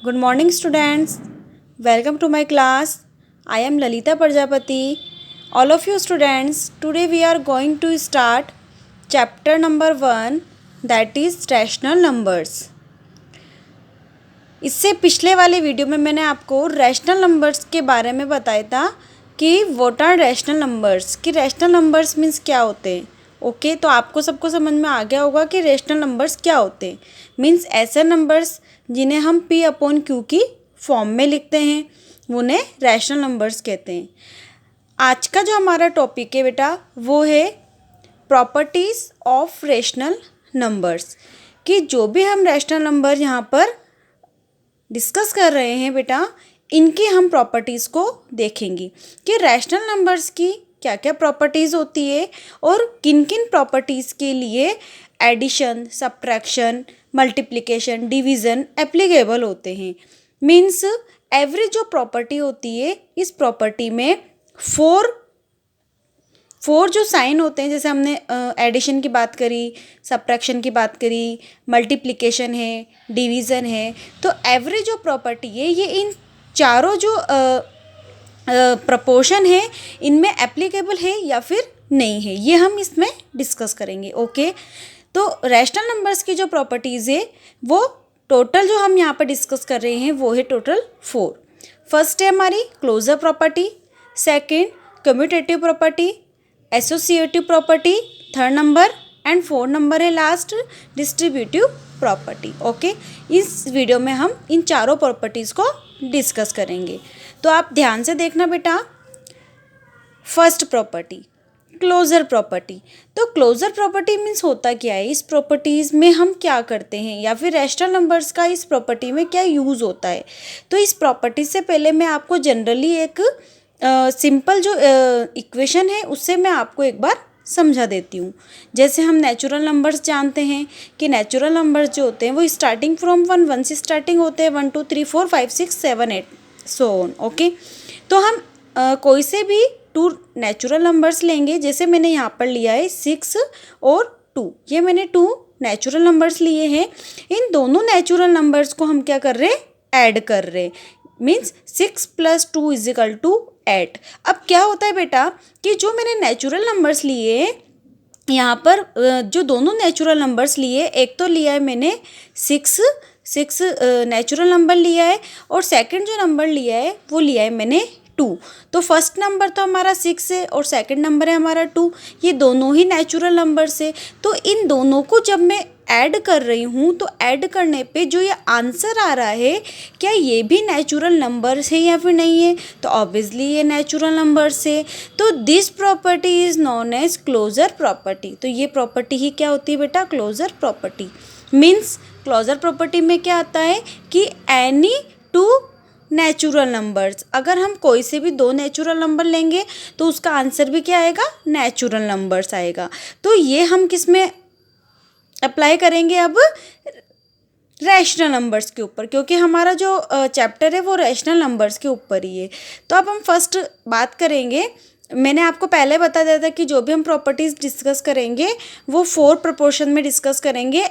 Good morning, students. Welcome to my class. I am Lalita Prajapati. All of you students, today we are going to start chapter number 1, that is rational numbers. इससे पिछले वाले video में मैंने आपको rational numbers के बारे में बताया था कि व्हाट आर रैशनल नंबर्स, कि रैशनल नंबर्स मीन्स क्या होते हैं. ओके तो आपको सबको समझ में आ गया होगा कि रैशनल नंबर्स क्या होते हैं. मीन्स ऐसे नंबर्स जिन्हें हम पी अपॉन क्यू की फॉर्म में लिखते हैं उन्हें रैशनल नंबर्स कहते हैं. आज का जो हमारा टॉपिक है बेटा वो है प्रॉपर्टीज़ ऑफ रैशनल नंबर्स, कि जो भी हम रैशनल नंबर यहाँ पर डिस्कस कर रहे हैं बेटा इनकी हम प्रॉपर्टीज़ को देखेंगे कि रैशनल नंबर्स की क्या क्या प्रॉपर्टीज़ होती है और किन किन प्रॉपर्टीज़ के लिए addition, subtraction, multiplication, division applicable होते हैं. मीन्स एवरी जो प्रॉपर्टी होती है इस प्रॉपर्टी में फोर जो साइन होते हैं, जैसे हमने एडिशन की बात करी, सब्ट्रैक्शन की बात करी, मल्टीप्लिकेशन है, डिवीज़न है, तो एवरी जो प्रॉपर्टी है ये इन चारों जो प्रपोर्शन है इनमें एप्लीकेबल है या फिर नहीं है, ये हम इसमें डिस्कस करेंगे. ओके तो रैशनल नंबर्स की जो प्रॉपर्टीज़ है वो टोटल जो हम यहाँ पर डिस्कस कर रहे हैं वो है टोटल 4. फर्स्ट है हमारी closure property, second commutative property, associative property, third number and fourth number है लास्ट डिस्ट्रीब्यूटिव प्रॉपर्टी. ओके इस वीडियो में हम इन चारों प्रॉपर्टीज़ को डिस्कस करेंगे. तो आप ध्यान से देखना बेटा. First property closure property. तो क्लोजर प्रॉपर्टी मीन्स होता क्या है, इस प्रॉपर्टीज़ में हम क्या करते हैं या फिर रैशनल नंबर्स का इस प्रॉपर्टी में क्या यूज़ होता है. तो इस प्रॉपर्टी से पहले मैं आपको जनरली एक सिंपल जो इक्वेशन है उससे मैं आपको एक बार समझा देती हूँ. जैसे हम नेचुरल नंबर्स जानते हैं कि नेचुरल नंबर्स जो होते हैं वो स्टार्टिंग फ्रॉम 1 से स्टार्टिंग होते हैं, 1 2 3 4 5 6 7 8 सो ऑन. ओके तो हम कोई से भी 2 नेचुरल नंबर्स लेंगे. जैसे मैंने यहाँ पर लिया है 6 और 2, ये मैंने 2 नेचुरल नंबर्स लिए हैं. इन दोनों नेचुरल नंबर्स को हम क्या कर रहे हैं, ऐड कर रहे हैं. मीन्स 6 + 2 = 8. अब क्या होता है बेटा कि जो मैंने नेचुरल नंबर्स लिए यहाँ पर जो दोनों नेचुरल नंबर्स लिए, एक तो लिया है मैंने 6 नेचुरल नंबर लिया है और सेकंड जो नंबर लिया है वो लिया है मैंने 2. तो फर्स्ट नंबर तो हमारा 6 है और सेकंड नंबर है हमारा 2. ये दोनों ही नेचुरल नंबर्स है. तो इन दोनों को जब मैं ऐड कर रही हूँ तो ऐड करने पे जो ये आंसर आ रहा है क्या ये भी नेचुरल नंबर्स है या फिर नहीं है, तो ऑब्वियसली ये नेचुरल नंबर्स है. तो this property is known as closure property. तो ये प्रॉपर्टी ही क्या होती है बेटा, closure property. Means closure property में क्या आता है कि एनी 2 नेचुरल नंबर्स, अगर हम कोई से भी 2 नेचुरल नंबर लेंगे तो उसका आंसर भी क्या आएगा, नेचुरल नंबर्स आएगा. तो ये हम किस में अप्लाई करेंगे, अब रैशनल नंबर्स के ऊपर, क्योंकि हमारा जो चैप्टर है वो रैशनल नंबर्स के ऊपर ही है. तो अब हम फर्स्ट बात करेंगे. मैंने आपको पहले बता दिया था कि जो भी हम प्रॉपर्टीज़ डिस्कस करेंगे वो 4 प्रोपोर्शन में डिस्कस करेंगे.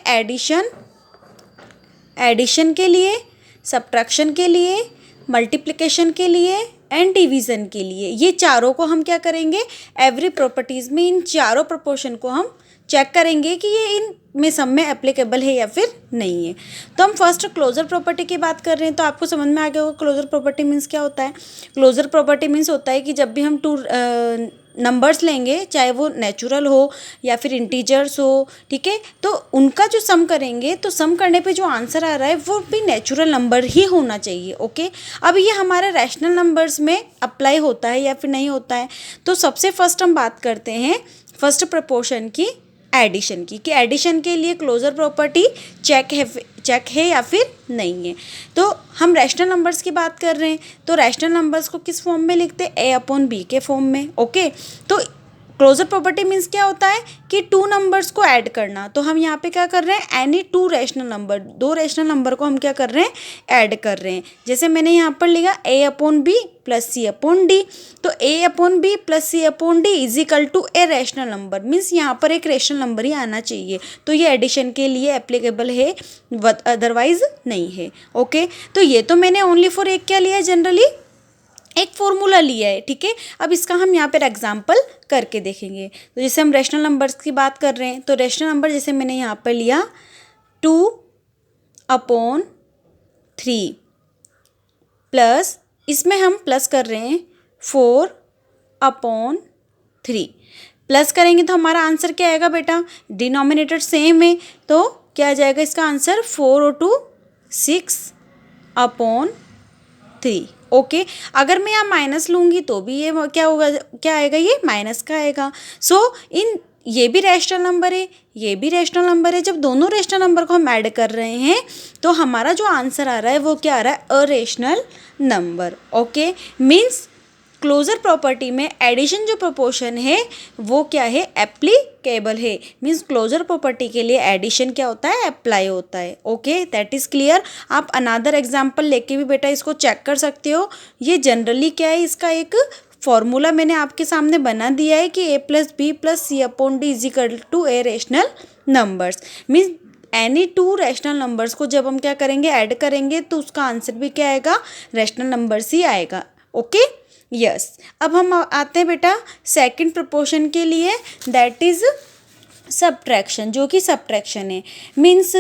एडिशन के लिए, सब्ट्रैक्शन के लिए, मल्टीप्लिकेशन के लिए एंड डिवीज़न के लिए. ये चारों को हम क्या करेंगे, एवरी प्रॉपर्टीज़ में इन चारों प्रोपोर्शन को हम चेक करेंगे कि ये इन में सब में एप्लीकेबल है या फिर नहीं है. तो हम फर्स्ट क्लोजर प्रॉपर्टी की बात कर रहे हैं. तो आपको समझ में आ गया होगा क्लोजर प्रॉपर्टी मीन्स क्या होता है. क्लोजर प्रॉपर्टी मीन्स होता है कि जब भी हम 2 नंबर्स लेंगे, चाहे वो नेचुरल हो या फिर इंटीजर्स हो, ठीक है, तो उनका जो सम करेंगे तो सम करने पे जो आंसर आ रहा है वो भी नेचुरल नंबर ही होना चाहिए. ओके अब ये हमारे रैशनल नंबर्स में अप्लाई होता है या फिर नहीं होता है. तो सबसे फर्स्ट हम बात करते हैं फर्स्ट प्रपोर्शन की, एडिशन की, कि एडिशन के लिए क्लोजर प्रॉपर्टी चेक है या फिर नहीं है. तो हम रैशनल नंबर्स की बात कर रहे हैं तो रैशनल नंबर्स को किस फॉर्म में लिखते हैं, A/B के फॉर्म में. ओके तो क्लोजर प्रॉपर्टी मीन्स क्या होता है कि टू नंबर्स को ऐड करना। तो हम यहाँ पे क्या कर रहे हैं, एनी टू रैशनल नंबर, दो रैशनल नंबर को हम क्या कर रहे हैं, ऐड कर रहे हैं। जैसे मैंने यहाँ पर लिखा a upon B plus C upon D, तो a upon B plus C upon D is equal to a rational number, means यहाँ पर एक रैशनल नंबर ही आना चाहिए। तो ये एडिशन के लिए एप्लीकेबल है, अदरवाइज नहीं है। ओके, तो ये तो मैंने ओनली फॉर एक क्या लिया है, जनरली एक फॉर्मूला लिया है। ठीक है, अब इसका हम यहाँ पर एग्जाम्पल करके देखेंगे। तो जैसे हम रैशनल नंबर्स की बात कर रहे हैं, तो रैशनल नंबर जैसे मैंने यहाँ पर लिया 2/3 प्लस, इसमें हम प्लस कर रहे हैं 4/3। प्लस करेंगे तो हमारा आंसर क्या आएगा बेटा, डिनोमिनेटर सेम है, तो क्या आ जाएगा इसका आंसर 4 और 2 6/3। ओके, अगर मैं यहाँ माइनस लूँगी तो भी ये क्या होगा, क्या आएगा, ये माइनस का आएगा। सो ये भी रैशनल नंबर है, ये भी रैशनल नंबर है। जब दोनों रैशनल नंबर को हम ऐड कर रहे हैं तो हमारा जो आंसर आ रहा है वो क्या आ रहा है, a rational number. Okay, means closure property में एडिशन जो प्रोपोर्शन है वो क्या है, एप्लीकेबल है। मीन्स क्लोजर प्रॉपर्टी के लिए एडिशन क्या होता है, अप्लाई होता है। Okay, that is clear. आप अनदर एग्जाम्पल लेके भी बेटा इसको चेक कर सकते हो। ये जनरली क्या है, इसका एक फॉर्मूला मैंने आपके सामने बना दिया है कि a plus B plus C upon D is equal to a rational numbers. Means any two rational numbers को जब हम क्या करेंगे, ऐड करेंगे, तो उसका आंसर भी क्या आएगा, रैशनल नंबर्स ही आएगा। Okay, yes. अब हम आते हैं बेटा सेकंड प्रोपोर्शन के लिए, दैट इज़ सब्ट्रैक्शन, जो कि सब्ट्रैक्शन है। मीन्स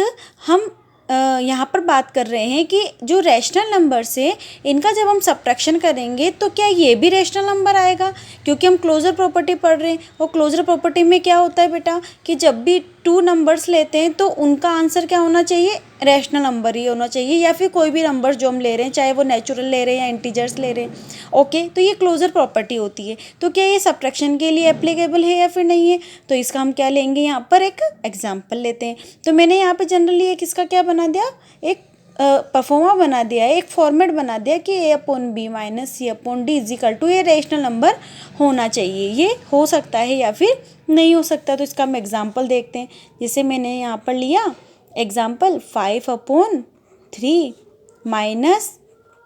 हम यहाँ पर बात कर रहे हैं कि जो रैशनल नंबर्स है इनका जब हम सब्ट्रैक्शन करेंगे तो क्या ये भी रैशनल नंबर आएगा, क्योंकि हम क्लोजर प्रॉपर्टी पढ़ रहे हैं। और क्लोजर प्रॉपर्टी में क्या होता है बेटा कि जब भी टू नंबर्स लेते हैं तो उनका आंसर क्या होना चाहिए, रैशनल नंबर ही होना चाहिए, या फिर कोई भी नंबर्स जो हम ले रहे हैं, चाहे वो नेचुरल ले रहे हैं या इंटीजर्स ले रहे हैं। ओके, तो ये क्लोजर प्रॉपर्टी होती है। तो क्या ये सब्ट्रैक्शन के लिए एप्लीकेबल है या फिर नहीं है, तो इसका हम क्या लेंगे, यहाँ पर एक एग्जाम्पल लेते हैं। तो मैंने यहाँ पे जनरली एक इसका क्या बना दिया, एक परफॉर्मा बना दिया है, एक फॉर्मेट बना दिया कि a upon B minus C upon D is equal to ये रैशनल नंबर होना चाहिए। ये हो सकता है या फिर नहीं हो सकता, तो इसका हम एग्जाम्पल देखते हैं। जैसे मैंने यहाँ पर लिया एग्जाम्पल 5/3 माइनस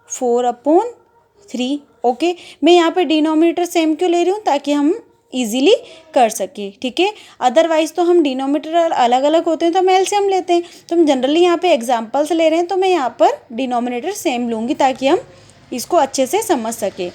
4/3। ओके, मैं यहाँ पे डिनोमिनेटर सेम क्यों ले रही हूँ, ताकि हम इजीली कर सके। ठीक है, अदरवाइज तो हम डिनोमिनेटर अलग अलग होते हैं तो हम एलसीएम लेते हैं। तो हम जनरली यहाँ पे एग्जाम्पल्स ले रहे हैं, तो मैं यहाँ पर डिनोमिनेटर सेम लूँगी ताकि हम इसको अच्छे से समझ सके।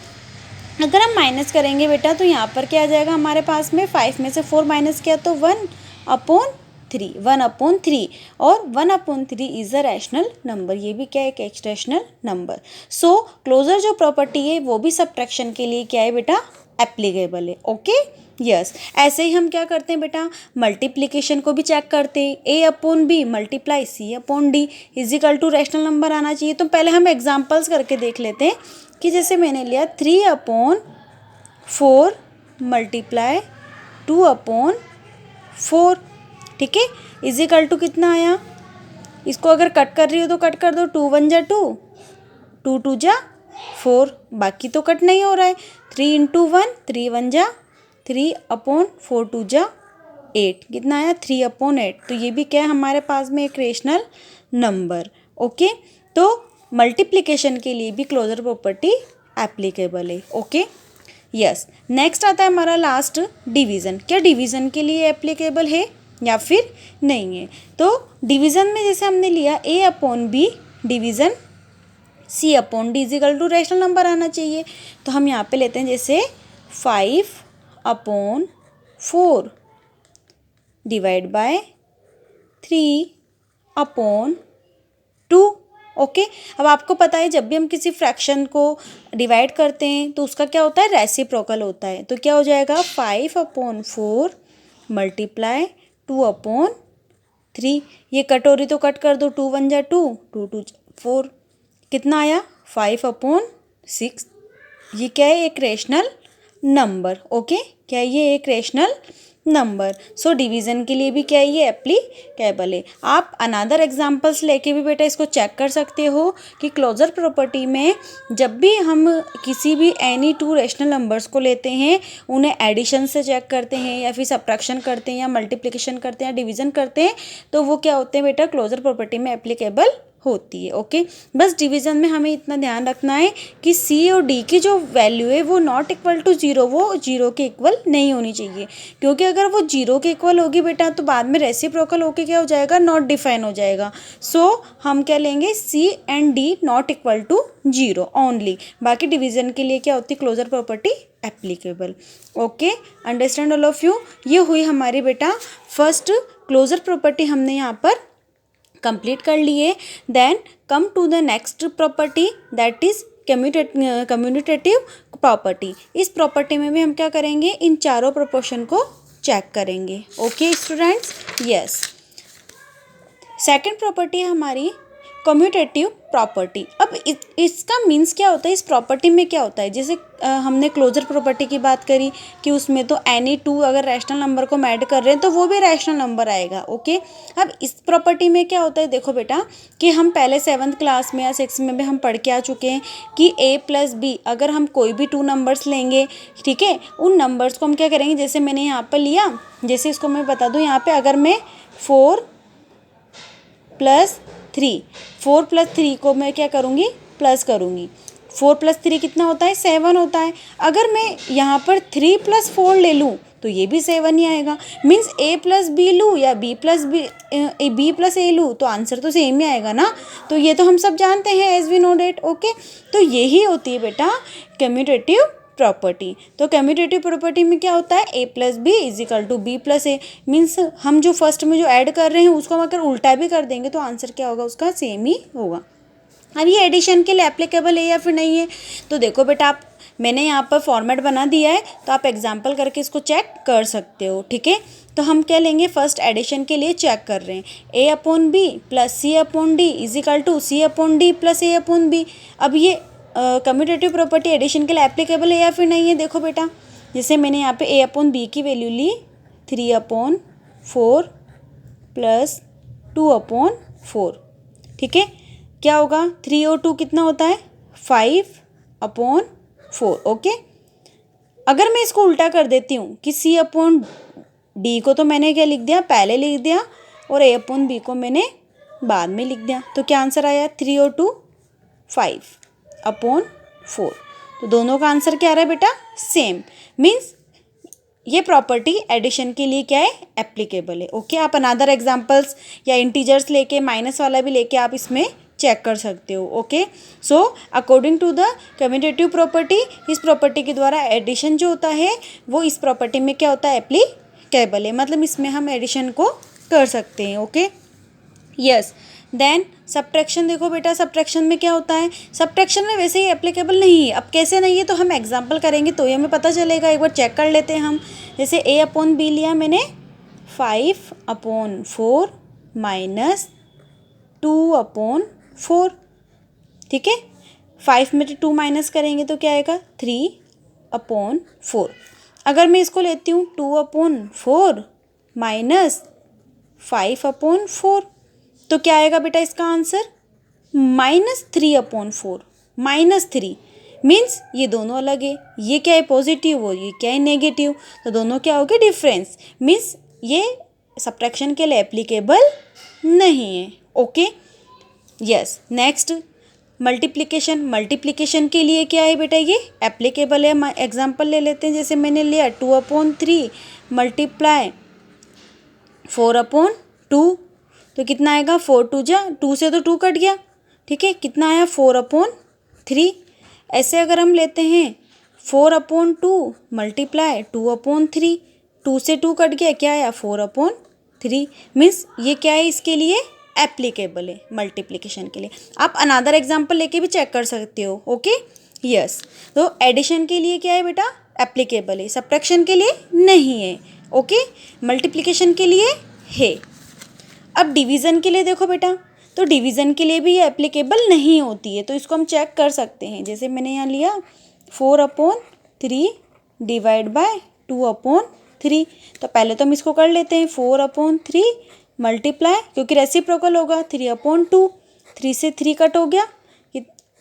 अगर हम माइनस करेंगे बेटा तो यहाँ पर क्या आ जाएगा हमारे पास में, 5 में से 4 माइनस किया तो 1/3 और 1/3 इज़ अ रैशनल नंबर। ये भी क्या है, एक रैशनल नंबर। सो क्लोजर जो प्रॉपर्टी है वो भी सब्ट्रैक्शन के लिए क्या है बेटा, एप्लीकेबल है। Okay, yes. ऐसे ही हम क्या करते हैं बेटा, मल्टीप्लिकेशन को भी चेक करते हैं। a upon B multiply C upon D is equal to rational number आना चाहिए। तो पहले हम एग्जांपल्स करके देख लेते हैं कि जैसे मैंने लिया 3/4 मल्टीप्लाई 2/4, ठीक है, इज इक्वल टू कितना आया। इसको अगर कट कर रही हो तो कट कर दो, 2 1 जा 2, 2 2 जा 4, बाकी तो कट नहीं हो रहा है। 3 × 1 3 1 जा 3/4 2 जा 8, कितना आया 3/8। तो ये भी क्या है हमारे पास में एक रेशनल नंबर। ओके, तो मल्टीप्लिकेशन के लिए भी क्लोजर प्रॉपर्टी एप्लीकेबल है। Okay, yes. नेक्स्ट आता है हमारा लास्ट डिवीज़न। क्या डिवीज़न के लिए एप्लीकेबल है या फिर नहीं है। तो डिवीज़न में जैसे हमने लिया a upon B division c upon D is equal to rational number आना चाहिए। तो हम यहाँ पे लेते हैं जैसे 5/4 डिवाइड बाय 3/2। ओके, अब आपको पता है जब भी हम किसी फ्रैक्शन को डिवाइड करते हैं तो उसका क्या होता है, रेसिप्रोकल होता है। तो क्या हो जाएगा 5/4 मल्टीप्लाई 2/3। ये कटोरी तो कट कर दो, 2 1 जा 2, 2 2 4, कितना आया 5/6। ये क्या है, एक रेशनल नंबर। ओके, क्या ये एक रेशनल नंबर। सो डिवीज़न के लिए भी क्या है, ये एप्लीकेबल है। आप अनदर एग्जांपल्स लेके भी बेटा इसको चेक कर सकते हो कि क्लोजर प्रॉपर्टी में जब भी हम किसी भी एनी टू रेशनल नंबर्स को लेते हैं, उन्हें एडिशन से चेक करते हैं या फिर सब्ट्रैक्शन करते हैं या मल्टीप्लिकेशन करते हैं या डिवीज़न करते हैं, तो वो क्या होते हैं बेटा, क्लोजर प्रॉपर्टी में एप्लीकेबल होती है। ओके, बस डिवीज़न में हमें इतना ध्यान रखना है कि सी और डी की जो वैल्यू है वो नॉट इक्वल टू जीरो, वो जीरो के इक्वल नहीं होनी चाहिए, क्योंकि अगर वो जीरो के इक्वल होगी बेटा तो बाद में रेसिप्रोकल होके क्या हो जाएगा, नॉट डिफाइन हो जाएगा। सो हम क्या लेंगे, C and D not equal to zero only. बाकी डिवीज़न के लिए क्या होती है, closure property applicable. Okay, understand all of you. ये हुई हमारी बेटा फर्स्ट क्लोजर प्रॉपर्टी, हमने यहाँ पर कंप्लीट कर लिए। Then come to the next property, that is commutative property. इस प्रॉपर्टी में भी हम क्या करेंगे, इन चारों प्रोपोर्शन को चेक करेंगे। Okay students, yes. Second property है हमारी कम्यूटेटिव प्रॉपर्टी। अब इसका मीन्स क्या होता है, इस प्रॉपर्टी में क्या होता है, जैसे हमने क्लोजर प्रॉपर्टी की बात करी कि उसमें तो एनी टू अगर रैशनल नंबर को ऐड कर रहे हैं तो वो भी रैशनल नंबर आएगा। ओके, अब इस प्रॉपर्टी में क्या होता है, देखो बेटा कि हम पहले 7th क्लास में या 6th में भी हम पढ़ के आ चुके हैं कि a प्लस बी, अगर हम कोई भी 2 नंबर्स लेंगे, ठीक है, उन नंबर्स को हम क्या करेंगे, जैसे मैंने यहाँ पर लिया, जैसे इसको मैं बता दूँ यहाँ पर, अगर मैं 4 + 3, 4 + 3 को मैं क्या करूँगी, प्लस करूँगी। 4 + 3 कितना होता है, 7 होता है। अगर मैं यहाँ पर 3 + 4 ले लूँ तो ये भी 7 ही आएगा। मीन्स a + b लूँ या b + a लूँ तो आंसर तो सेम ही आएगा ना। तो ये तो हम सब जानते हैं, as we know that. Okay, तो यही होती है बेटा कम्यूटेटिव प्रॉपर्टी। तो कम्यूटेटिव प्रॉपर्टी में क्या होता है, a + b = b + a। Means हम जो फर्स्ट में जो ऐड कर रहे हैं उसको हम अगर उल्टा भी कर देंगे तो आंसर क्या होगा, उसका सेम ही होगा। अब ये एडिशन के लिए एप्लीकेबल है या फिर नहीं है, तो देखो बेटा आप, मैंने यहाँ पर फॉर्मेट बना दिया है तो आप एग्जाम्पल करके इसको चेक कर सकते हो। ठीक है, तो हम क्या लेंगे, फर्स्ट एडिशन के लिए चेक कर रहे हैं, a/b + c/d = c/d + a/b। अब ये कम्यूटेटिव प्रॉपर्टी एडिशन के लिए एप्लीकेबल है या फिर नहीं है, देखो बेटा जैसे मैंने यहाँ पे a/b की वैल्यू ली 3/4 + 2/4। ठीक है, क्या होगा, 3 और 2 कितना होता है, 5/4। ओके, अगर मैं इसको उल्टा कर देती हूँ कि c/d को तो मैंने क्या लिख दिया, पहले लिख दिया, और a/b को मैंने बाद में लिख दिया, तो क्या आंसर आया, 3 और 2 5/4। तो दोनों का आंसर क्या आ रहा है बेटा, सेम। मीन्स ये प्रॉपर्टी एडिशन के लिए क्या है, एप्लीकेबल है। ओके, आप अनदर एग्जांपल्स या इंटीजर्स लेके, माइनस वाला भी लेके आप इसमें चेक कर सकते हो। Okay, so according to the commutative property, इस प्रॉपर्टी के द्वारा एडिशन जो होता है वो इस प्रॉपर्टी में क्या होता है, एप्लीकेबल है, मतलब इसमें हम एडिशन को कर सकते हैं। Okay, yes. देन सब्ट्रैक्शन, देखो बेटा सब्ट्रैक्शन में क्या होता है, सब्ट्रैक्शन में वैसे ही एप्लीकेबल नहीं है। अब कैसे नहीं है, तो हम एग्जांपल करेंगे तो ये हमें पता चलेगा, एक बार चेक कर लेते हैं हम। जैसे a/b लिया मैंने 5/4 - 2/4। ठीक है, 5 में 2 माइनस करेंगे तो क्या आएगा, 3/4। अगर मैं इसको लेती हूँ 2/4 - 5/4, तो क्या आएगा बेटा इसका आंसर, -3/4। -3 मीन्स ये दोनों अलग है, ये क्या है पॉजिटिव और ये क्या है नेगेटिव, तो दोनों क्या हो गए, डिफरेंस। मीन्स ये सब्ट्रैक्शन के लिए एप्लीकेबल नहीं है। Okay, yes. Next multiplication, multiplication के लिए क्या है बेटा, ये एप्लीकेबल है। एग्जांपल ले लेते हैं, जैसे मैंने लिया 2/3 × 4/2, तो कितना आएगा, 4 × 2 से तो 2 कट गया। ठीक है, कितना आया, 4/3। ऐसे अगर हम लेते हैं 4/2 × 2/3, 2 से 2 कट गया, क्या आया, 4/3। मीन्स ये क्या है, इसके लिए एप्लीकेबल है, मल्टीप्लिकेशन के लिए। आप अनदर एग्जांपल लेके भी चेक कर सकते हो। Okay, yes. तो एडिशन के लिए क्या है बेटा, एप्लीकेबल है, सब्ट्रैक्शन के लिए नहीं है। ओके, मल्टीप्लिकेशन के लिए है। अब डिवीज़न के लिए देखो बेटा, तो डिवीज़न के लिए भी ये एप्लीकेबल नहीं होती है, तो इसको हम चेक कर सकते हैं। जैसे मैंने यहाँ लिया 4/3 / 2/3, 3। तो पहले तो हम इसको कर लेते हैं, 4/3 मल्टीप्लाई, क्योंकि रेसिप्रोकल होगा, 3/2। 3 से 3 कट हो गया,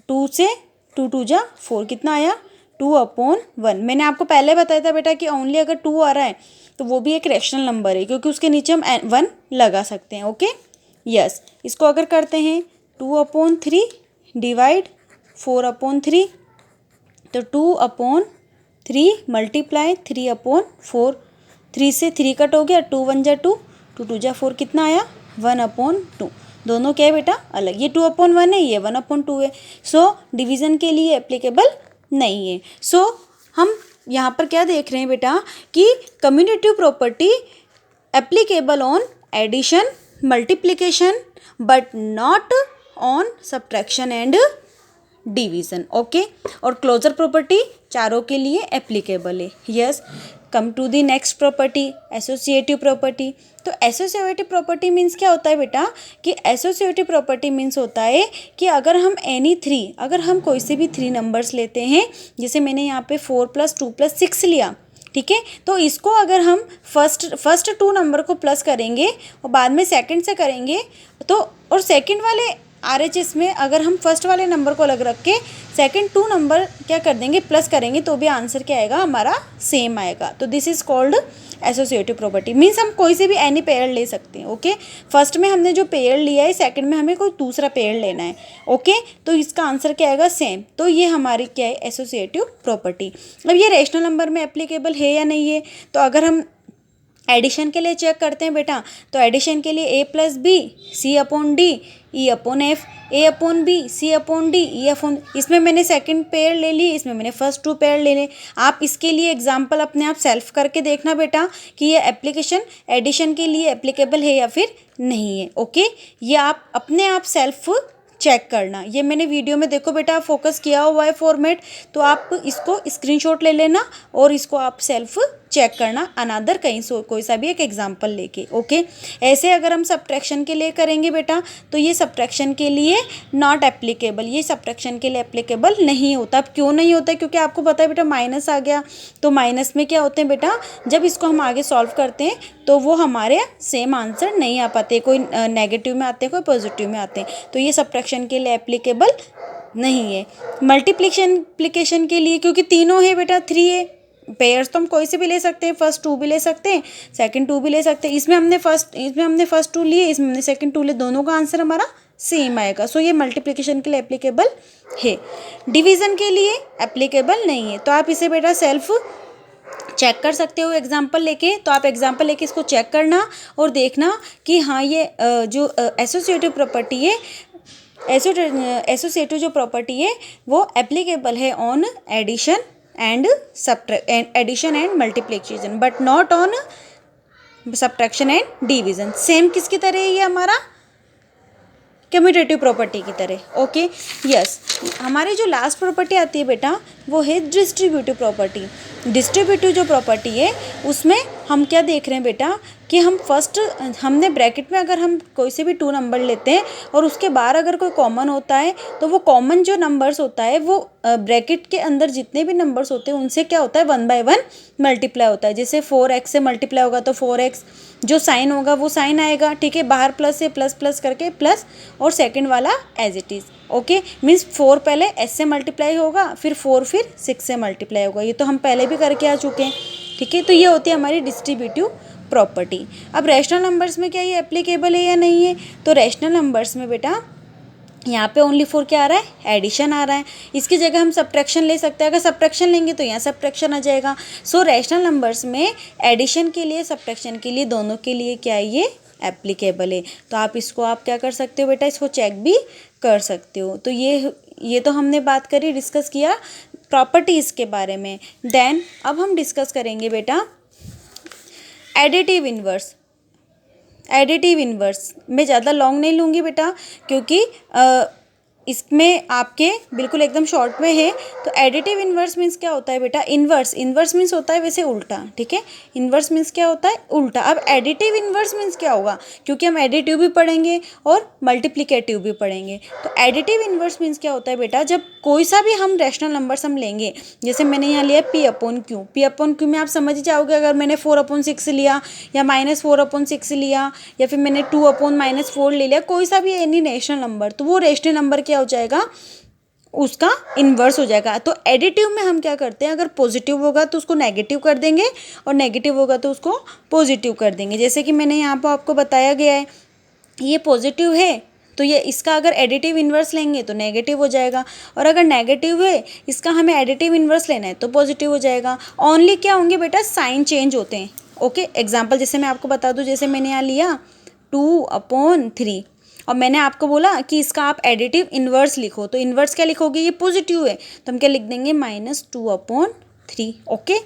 2 से 2 2 जा 4, कितना आया 2/1। मैंने आपको पहले बताया था बेटा कि ओनली अगर 2 आ रहा है तो वो भी एक रैशनल नंबर है, क्योंकि उसके नीचे हम 1 लगा सकते हैं। ओके यस, इसको अगर करते हैं 2/3 डिवाइड 4/3, तो 2/3 मल्टीप्लाई 3/4। 3 से 3 कट हो गया, 2 1 जा 2, 2 2 जा 4, कितना आया 1/2। दोनों क्या है बेटा अलग, ये 2/1 है, ये 1/2 है। सो डिवीज़न के लिए एप्लीकेबल नहीं है। सो हम यहाँ पर क्या देख रहे हैं बेटा कि commutative property applicable on addition, multiplication, but not on subtraction and division. Okay, और क्लोजर प्रॉपर्टी चारों के लिए एप्लीकेबल है। Yes, come to the next property, associative property. तो एसोसिएटिव प्रॉपर्टी मीन्स क्या होता है बेटा कि एसोसिएटिव प्रॉपर्टी मीन्स होता है कि अगर हम एनी 3, अगर हम कोई से भी 3 नंबर्स लेते हैं, जैसे मैंने यहाँ पे 4 + 2 + 6 लिया, ठीक है, तो इसको अगर हम फर्स्ट 2 नंबर को प्लस करेंगे और बाद में सेकंड से करेंगे, तो और सेकंड वाले RHS में अगर हम फर्स्ट वाले नंबर को अलग रख के सेकंड 2 नंबर क्या कर देंगे प्लस करेंगे, तो भी आंसर क्या आएगा हमारा सेम आएगा। तो this is called associative property. Means हम कोई से भी एनी पेयर ले सकते हैं। ओके, फर्स्ट में हमने जो पेयर लिया है, सेकंड में हमें कोई दूसरा पेयर लेना है। ओके, तो इसका आंसर क्या आएगा सेम। तो ये हमारी क्या है एसोसिएटिव प्रॉपर्टी। अब ये रैशनल नंबर में एप्लीकेबल है या नहीं है, तो अगर हम एडिशन के लिए चेक करते हैं बेटा, तो एडिशन के लिए a + b c/d e/f, a/b c/d e/, इसमें मैंने सेकंड पेयर ले ली, इसमें मैंने फर्स्ट 2 पेयर ले लिए। आप इसके लिए एग्जांपल अपने आप सेल्फ करके देखना बेटा कि ये एप्लीकेशन एडिशन के लिए एप्लीकेबल है या फिर नहीं है। ओके, ये आप अपने आप सेल्फ चेक करना। ये मैंने वीडियो में देखो बेटा फोकस किया हुआ है फॉर्मेट, तो आप इसको स्क्रीनशॉट ले लेना और इसको आप सेल्फ चेक करना अनदर कहीं से कोई सा भी एक एग्जांपल लेके। ओके, ऐसे अगर हम सब्ट्रैक्शन के लिए करेंगे बेटा, तो ये सब्ट्रैक्शन के लिए नॉट एप्लीकेबल, ये सब्ट्रैक्शन के लिए एप्लीकेबल नहीं होता। अब क्यों नहीं होता है, क्योंकि आपको पता है बेटा माइनस आ गया, तो माइनस में क्या होते हैं बेटा, जब इसको हम आगे सॉल्व करते हैं तो वो हमारे सेम आंसर नहीं आ पाते, कोई नेगेटिव में आते हैं, कोई पॉजिटिव में आते हैं, तो ये सब्ट्रैक्शन के लिए एप्लीकेबल नहीं है। मल्टीप्लिकेशन के लिए क्योंकि तीनों है बेटा, 3 है, पेयर्स तो हम कोई से भी ले सकते हैं, फर्स्ट 2 भी ले सकते हैं, सेकंड 2 भी ले सकते हैं। इसमें हमने फर्स्ट 2 लिए, इसमें हमने सेकंड 2 लिए, दोनों का आंसर हमारा सेम आएगा। सो ये मल्टीप्लिकेशन के लिए एप्लीकेबल है, डिवीज़न के लिए एप्लीकेबल नहीं है। तो आप इसे बेटा सेल्फ चेक कर सकते हो एग्जाम्पल लेके। तो आप एग्जाम्पल लेके इसको चेक करना और देखना कि हाँ ये जो एसोसिएटिव प्रॉपर्टी है, एसोसिएटिव जो प्रॉपर्टी है वो एप्लीकेबल है on addition and addition and multiplication, but not on subtraction and division. Same किसकी तरह है ये हमारा कम्यूटेटिव प्रॉपर्टी की तरह। ओके यस, हमारी जो लास्ट प्रॉपर्टी आती है बेटा वो है डिस्ट्रीब्यूटिव प्रॉपर्टी। डिस्ट्रीब्यूटिव जो प्रॉपर्टी है उसमें हम क्या देख रहे हैं बेटा कि हम फर्स्ट हमने ब्रैकेट में अगर हम कोई से भी 2 नंबर लेते हैं और उसके बाहर अगर कोई कॉमन होता है, तो वो कॉमन जो नंबर्स होता है वो ब्रैकेट के अंदर जितने भी नंबर्स होते हैं उनसे क्या होता है 1/1 मल्टीप्लाई होता है। जैसे 4x से मल्टीप्लाई होगा तो 4x, जो साइन होगा वो साइन आएगा, ठीक है, बाहर प्लस से प्लस प्लस करके प्लस, और सेकंड वाला as it is. Okay, means 4 पहले s से मल्टीप्लाई होगा, फिर 4 फिर 6 से मल्टीप्लाई होगा। ये तो हम पहले भी करके आ चुके हैं, ठीक है। तो ये होती है हमारी डिस्ट्रीब्यूटिव प्रॉपर्टी। अब रैशनल नंबर्स में क्या ये एप्लीकेबल है या नहीं है, तो रैशनल नंबर्स में बेटा यहाँ पे ओनली 4 क्या आ रहा है एडिशन आ रहा है, इसकी जगह हम सब्ट्रैक्शन ले सकते हैं। अगर सब्ट्रैक्शन लेंगे तो यहाँ सब्ट्रैक्शन आ जाएगा। सो रैशनल नंबर्स में एडिशन के लिए सब्ट्रैक्शन के लिए दोनों के लिए क्या है ये एप्लीकेबल है। तो आप इसको आप क्या कर सकते हो बेटा, इसको चेक भी कर सकते हो। तो ये तो हमने बात करी, डिस्कस किया प्रॉपर्टीज़ के बारे में। देन अब हम डिस्कस करेंगे बेटा एडिटिव इन्वर्स। एडिटिव इन्वर्स मैं ज़्यादा लॉन्ग नहीं लूँगी बेटा, क्योंकि इसमें आपके बिल्कुल एकदम शॉर्ट में है। तो एडिटिव इन्वर्स मीन्स क्या होता है बेटा, इन्वर्स मीन्स होता है वैसे उल्टा, ठीक है, इन्वर्स मीन्स क्या होता है उल्टा। अब एडिटिव इन्वर्स मीन्स क्या होगा, क्योंकि हम एडिटिव भी पढ़ेंगे और मल्टीप्लिकेटिव भी पढ़ेंगे। तो एडिटिव इन्वर्स मीन्स क्या होता है बेटा, जब कोई सा भी हम रैशनल नंबर्स हम लेंगे, जैसे मैंने यहाँ लिया पी अपॉन क्यू में आप समझ जाओगे, अगर मैंने 4/6 लिया या -4/6 लिया या फिर मैंने 2/-4 ले लिया, कोई सा भी एनी रैशनल नंबर, तो वो रैशनल नंबर क्या हो जाएगा, उसका इन्वर्स हो जाएगा। तो एडिटिव में हम क्या करते हैं, अगर पॉजिटिव होगा तो उसको नेगेटिव कर देंगे और नेगेटिव होगा तो उसको पॉजिटिव कर देंगे। जैसे कि मैंने यहाँ पर आपको बताया गया है, ये पॉजिटिव है तो ये इसका अगर एडिटिव इन्वर्स लेंगे तो नेगेटिव हो जाएगा, और अगर नेगेटिव है इसका हमें एडिटिव इन्वर्स लेना है तो पॉजिटिव हो जाएगा। ओनली क्या होंगे बेटा, साइन चेंज होते हैं। ओके, एग्जाम्पल जैसे मैं आपको बता दूँ, जैसे मैंने यहाँ लिया 2/3 और मैंने आपको बोला कि इसका आप एडिटिव इन्वर्स लिखो, तो इन्वर्स क्या लिखोगे, ये पॉजिटिव है तो हम क्या लिख देंगे -2/3। ओके,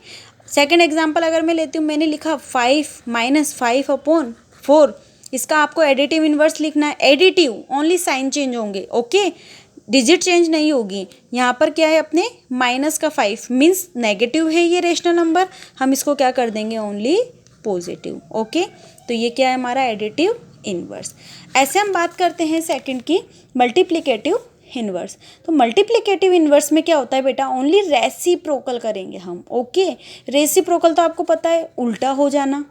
सेकंड एग्जांपल अगर मैं लेती हूँ, मैंने लिखा 5 -5/4, इसका आपको एडिटिव इन्वर्स लिखना है। एडिटिव ओनली साइन चेंज होंगे, ओके, डिजिट चेंज नहीं होगी। यहाँ पर क्या है, अपने -5 मीन्स नेगेटिव है ये रेशनल नंबर, हम इसको क्या कर देंगे, ओनली पॉजिटिव। ओके, तो ये क्या है हमारा एडिटिव इन्वर्स। ऐसे हम बात करते हैं सेकंड की मल्टीप्लिकेटिव इन्वर्स। तो मल्टीप्लिकेटिव इन्वर्स में क्या होता है बेटा, ओनली रेसिप्रोकल करेंगे हम। ओके, रेसिप्रोकल तो आपको पता है उल्टा हो जाना,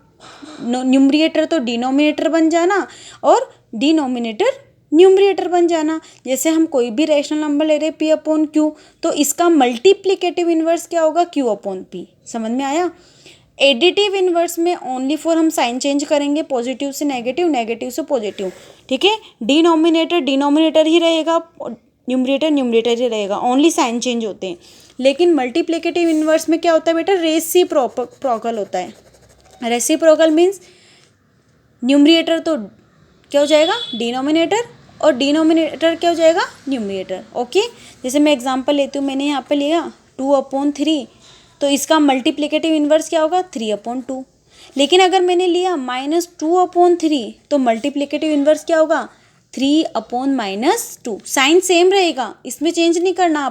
न्यूमरेटर तो डिनोमिनेटर बन जाना और डिनोमिनेटर न्यूमरेटर बन जाना। जैसे हम कोई भी रैशनल नंबर ले रहे पी अपॉन क्यू, तो इसका मल्टीप्लिकेटिव इन्वर्स क्या होगा, क्यू अपॉन पी। समझ में आया। एडिटिव इन्वर्स में ओनली फॉर हम साइन चेंज करेंगे, पॉजिटिव से नेगेटिव, नेगेटिव से पॉजिटिव। ठीक है, डिनोमिनेटर डिनोमिनेटर ही रहेगा, न्यूमरेटर न्यूमरेटर ही रहेगा, ओनली साइन चेंज होते हैं। लेकिन मल्टीप्लिकेटिव इन्वर्स में क्या होता है बेटा, रेसिप्रोकल होता है। रेसिप्रोकल मीन्स न्यूमरेटर तो क्या हो जाएगा, डिनोमिनेटर, और डिनोमिनेटर क्या हो जाएगा, न्यूमरेटर। ओके, जैसे मैं एग्जांपल लेती हूँ, मैंने यहाँ पे लिया 2/3, तो इसका मल्टीप्लिकेटिव इन्वर्स क्या होगा, 3/2। लेकिन अगर मैंने लिया -2/3, तो मल्टीप्लिकेटिव इन्वर्स क्या होगा, 3/-2। साइन सेम रहेगा, इसमें चेंज नहीं करना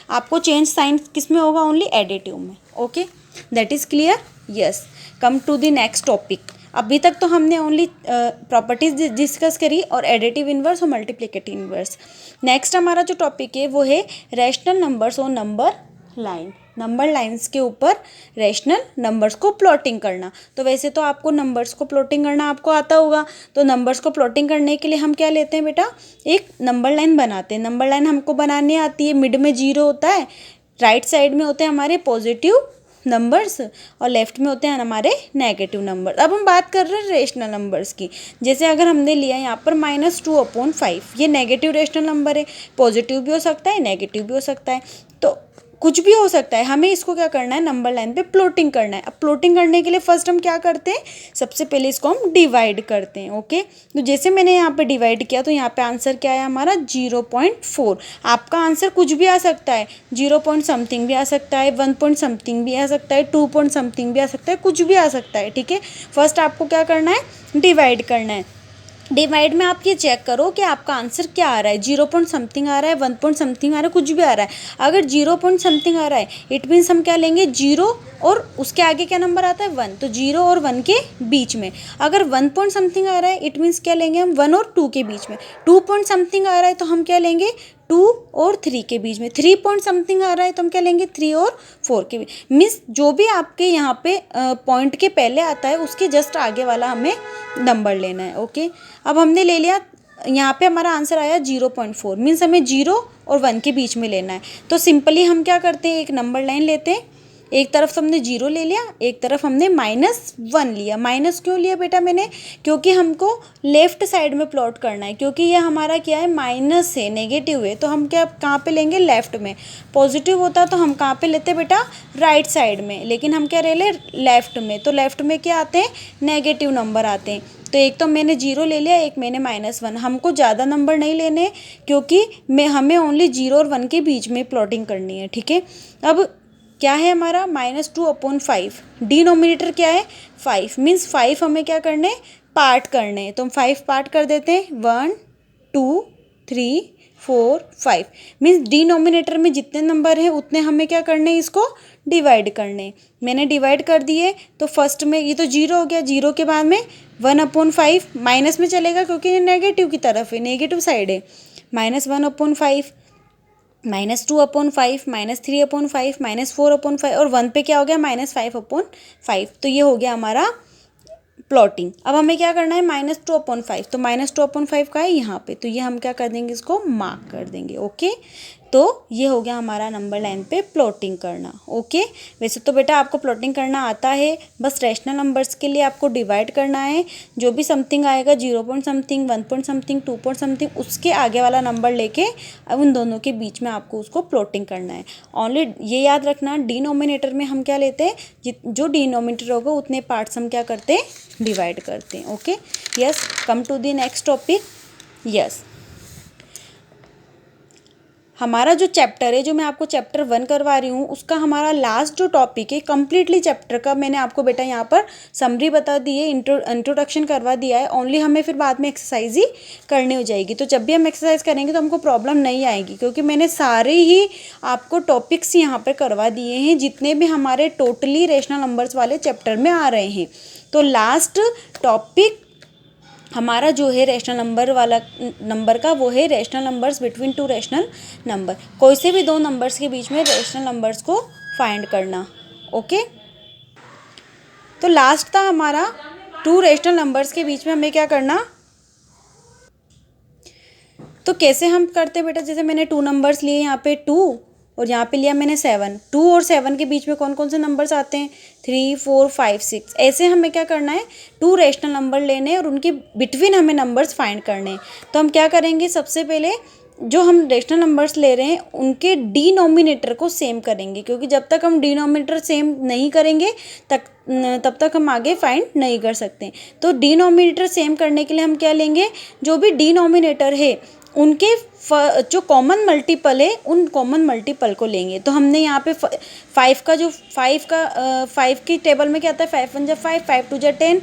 आपको चेंज साइन किस में होगा, ओनली एडिटिव में। Okay, that is clear. Yes, come to the next topic. अभी तक तो हमने ओनली प्रॉपर्टीज डिस्कस करी और एडिटिव इन्वर्स और मल्टीप्लिकेटिव इन्वर्स। नेक्स्ट हमारा जो टॉपिक है वो है रैशनल नंबर्स और नंबर लाइन। नंबर लाइंस के ऊपर रैशनल नंबर्स को प्लॉटिंग करना। तो वैसे तो आपको नंबर्स को प्लॉटिंग करना आपको आता होगा, तो नंबर्स को प्लॉटिंग करने के लिए हम क्या लेते हैं बेटा, एक नंबर लाइन बनाते हैं। नंबर लाइन हमको बनाने आती है, मिड में 0 होता है, राइट साइड में होते हैं हमारे पॉजिटिव नंबर्स और लेफ्ट में होते हैं हमारे नेगेटिव नंबर। अब हम बात कर रहे हैं रेशनल नंबर्स की। जैसे अगर हमने लिया यहाँ पर -2/5, ये नेगेटिव रेशनल नंबर है, पॉजिटिव भी हो सकता है नेगेटिव भी हो सकता है, तो कुछ भी हो सकता है। हमें इसको क्या करना है, नंबर लाइन पे प्लॉटिंग करना है। अब प्लॉटिंग करने के लिए फर्स्ट हम क्या करते हैं, सबसे पहले इसको हम डिवाइड करते हैं। ओके, तो जैसे मैंने यहाँ पे डिवाइड किया तो यहाँ पे आंसर क्या आया हमारा, 0.4। आपका आंसर कुछ भी आ सकता है, 0 पॉइंट समथिंग भी आ सकता है, 1 पॉइंट समथिंग भी आ सकता है, 2 पॉइंट समथिंग भी आ सकता है, कुछ भी आ सकता है। ठीक है, फर्स्ट आपको क्या करना है, डिवाइड करना है। डिवाइड में आप ये चेक करो कि आपका आंसर क्या आ रहा है, 0 पॉइंट समथिंग आ रहा है, 1 पॉइंट समथिंग आ रहा है, कुछ भी आ रहा है। अगर 0 पॉइंट समथिंग आ रहा है इट मीन्स हम क्या लेंगे, 0 और उसके आगे क्या नंबर आता है, 1, तो 0 और 1 के बीच में। अगर 1 पॉइंट समथिंग आ रहा है इट मीन्स क्या लेंगे हम, 1 और 2 के बीच में। 2 पॉइंट समथिंग आ रहा है तो हम क्या लेंगे, 2 और 3 के बीच में। 3 पॉइंट समथिंग आ रहा है तो हम क्या लेंगे, 3 और 4 के बीच। मीन्स जो भी आपके यहाँ पे पॉइंट के पहले आता है उसके जस्ट आगे वाला हमें नंबर लेना है। ओके, अब हमने ले लिया, यहाँ पे हमारा आंसर आया 0.4, मीन्स हमें 0 और 1 के बीच में लेना है। तो सिंपली हम क्या करते हैं, एक नंबर लाइन लेते हैं, एक तरफ हमने 0 ले लिया, एक तरफ हमने -1 लिया। माइनस क्यों लिया बेटा मैंने, क्योंकि हमको लेफ्ट साइड में प्लॉट करना है, क्योंकि ये हमारा क्या है, माइनस है, नेगेटिव है, तो हम क्या कहाँ पे लेंगे, लेफ्ट में। पॉजिटिव होता तो हम कहाँ पे लेते बेटा, राइट साइड में, लेकिन हम क्या ले ले, लेफ्ट में। तो लेफ्ट में क्या आते हैं, नेगेटिव नंबर आते हैं। तो एक तो मैंने 0 ले लिया, एक मैंने -1। हमको ज़्यादा नंबर नहीं लेने क्योंकि हमें ओनली 0 और 1 के बीच में प्लॉटिंग करनी है। ठीक है, अब क्या है हमारा, -2/5, डिनोमिनेटर क्या है, 5, मीन्स 5 हमें क्या करने, पार्ट करने। तो हम 5 पार्ट कर देते हैं, 1 2 3 4 5, मीन्स डिनोमिनेटर में जितने नंबर हैं उतने हमें क्या करने, इसको डिवाइड करने। मैंने डिवाइड कर दिए, तो फर्स्ट में ये तो 0 हो गया, 0 के बाद में 1/5 माइनस में चलेगा क्योंकि ये नेगेटिव की तरफ है, नेगेटिव साइड है, -1/5। -2/5, -3/5, -4/5 और 1 पे क्या हो गया -5/5। तो ये हो गया हमारा प्लॉटिंग। अब हमें क्या करना है -2/5, तो -2/5 का है यहाँ पे, तो ये हम क्या कर देंगे, इसको मार्क कर देंगे। ओके, तो ये हो गया हमारा नंबर लाइन पे प्लॉटिंग करना। ओके, वैसे तो बेटा आपको प्लॉटिंग करना आता है, बस रैशनल नंबर्स के लिए आपको डिवाइड करना है। जो भी समथिंग आएगा 0 point something, 1 point something, 2 point something, उसके आगे वाला नंबर लेके अब उन दोनों के बीच में आपको उसको प्लॉटिंग करना है। ओनली ये याद रखना, डिनोमिनेटर में हम क्या लेते हैं, जो डिनोमिनेटर होगा उतने पार्ट्स हम क्या करते हैं, डिवाइड करते हैं। Okay, yes, come to the next topic. Yes, हमारा जो चैप्टर है, जो मैं आपको चैप्टर 1 करवा रही हूँ, उसका हमारा लास्ट जो टॉपिक है कम्प्लीटली चैप्टर का मैंने आपको बेटा यहाँ पर समरी बता दी है, इंट्रोडक्शन करवा दिया है। ओनली हमें फिर बाद में एक्सरसाइज ही करनी हो जाएगी। तो जब भी हम एक्सरसाइज करेंगे तो हमको प्रॉब्लम नहीं आएगी, क्योंकि मैंने सारे ही आपको टॉपिक्स यहाँ पर करवा दिए हैं, जितने भी हमारे टोटली रेशनल नंबर्स वाले चैप्टर में आ रहे हैं। तो लास्ट टॉपिक हमारा जो है रेशनल नंबर वाला नंबर का, वो है rational numbers between two rational number. कोई से भी दो नंबर्स के बीच में रेशनल नंबर्स को फाइंड करना। ओके, तो लास्ट था हमारा टू रेशनल नंबर्स के बीच में हमें क्या करना। तो कैसे हम करते बेटा, जैसे मैंने 2 नंबर्स लिए, यहाँ पे 2 और यहाँ पे लिया मैंने 7। 2 और 7 के बीच में कौन कौन से नंबर्स आते हैं, 3, 4, 5, 6। ऐसे हमें क्या करना है, 2 रेशनल नंबर लेने हैं और उनके बिटवीन हमें नंबर्स फाइंड करने हैं। तो हम क्या करेंगे, सबसे पहले जो हम रेशनल नंबर्स ले रहे हैं उनके डिनोमिनेटर को सेम करेंगे, क्योंकि जब तक हम डिनोमिनेटर सेम नहीं करेंगे तब तक हम आगे फाइंड नहीं कर सकते। तो डिनोमिनेटर सेम करने के लिए हम क्या लेंगे, जो भी डिनोमिनेटर है उनके जो कॉमन मल्टीपल है उन कॉमन मल्टीपल को लेंगे। तो हमने यहाँ पे 5 की टेबल में क्या आता है, 5 1 जा 5, 5 2 जा 10,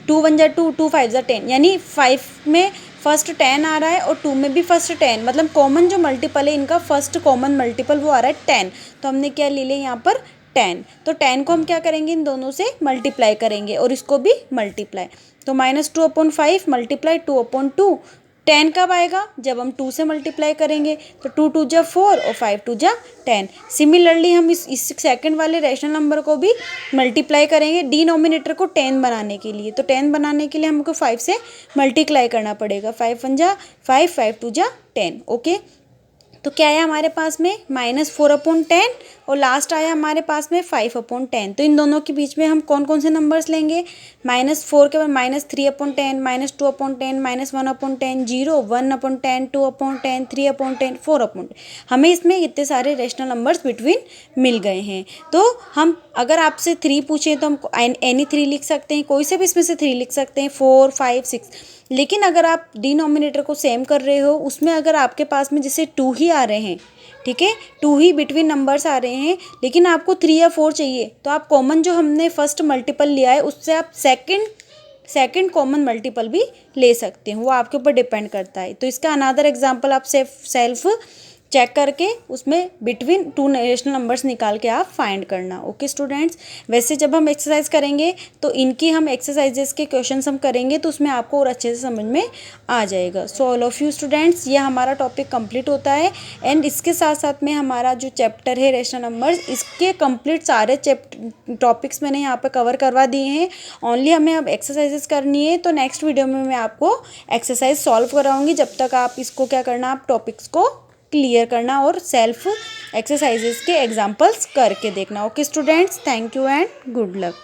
2 1 जा 2, 2 5 जा 10, यानी 5 में फर्स्ट 10 आ रहा है और 2 में भी फर्स्ट 10, मतलब कॉमन जो मल्टीपल है इनका फर्स्ट कॉमन मल्टीपल वो आ रहा है 10। तो हमने क्या ले लिया यहाँ पर 10। तो 10 को हम क्या करेंगे, इन दोनों से मल्टीप्लाई करेंगे और इसको भी मल्टीप्लाई। तो -2/5 मल्टीप्लाई 2/2। 10 कब आएगा, जब हम 2 से मल्टीप्लाई करेंगे। तो 2 2 जा 4 और 5 2 जा 10। सिमिलरली हम इस सेकंड वाले रेशनल नंबर को भी मल्टीप्लाई करेंगे डिनोमिनेटर को 10 बनाने के लिए। तो 10 बनाने के लिए हमको 5 से मल्टीप्लाई करना पड़ेगा। 5 1 जा 5, 5 2 जा 10। ओके, तो क्या आया हमारे पास में -4/10 और लास्ट आया हमारे पास में 5/10। तो इन दोनों के बीच में हम कौन कौन से नंबर्स लेंगे, -4 के बाद -3/10, -2/10, -1/10, 0, 1/10, 2/10, 3/10, 4/10। हमें इसमें इतने सारे रेशनल नंबर्स बिटवीन मिल गए हैं। तो हम अगर आपसे 3 पूछें तो हम एनी 3 लिख सकते हैं, कोई से भी इसमें से 3 लिख सकते हैं, 4 5 6। लेकिन अगर आप डिनोमिनेटर को सेम कर रहे हो, उसमें अगर आपके पास में जैसे 2 ही आ रहे हैं, ठीक है, 2 ही बिटवीन नंबर्स आ रहे हैं, लेकिन आपको 3 या 4 चाहिए, तो आप कॉमन जो हमने फर्स्ट मल्टीपल लिया है उससे आप सेकंड कॉमन मल्टीपल भी ले सकते हैं, वो आपके ऊपर डिपेंड करता है। तो इसका अनदर एग्जांपल आप सेल्फ चेक करके उसमें बिटवीन 2 रेशनल नंबर्स निकाल के आप फाइंड करना। ओके स्टूडेंट्स, वैसे जब हम एक्सरसाइज करेंगे तो इनकी हम एक्सरसाइजेस के क्वेश्चंस हम करेंगे तो उसमें आपको और अच्छे से समझ में आ जाएगा। So all of you students, ये हमारा टॉपिक कंप्लीट होता है। एंड इसके साथ साथ में हमारा जो चैप्टर है रेशनल नंबर्स, इसके कंप्लीट सारे टॉपिक्स मैंने यहाँ पर कवर करवा दिए हैं। ओनली हमें अब एक्सरसाइजेस करनी है, तो नेक्स्ट वीडियो में मैं आपको एक्सरसाइज सॉल्व कराऊंगी। जब तक आप इसको क्या करना, आप टॉपिक्स को क्लियर करना और सेल्फ एक्सरसाइजेस के एग्जाम्पल्स करके देखना। Okay students, thank you and good luck.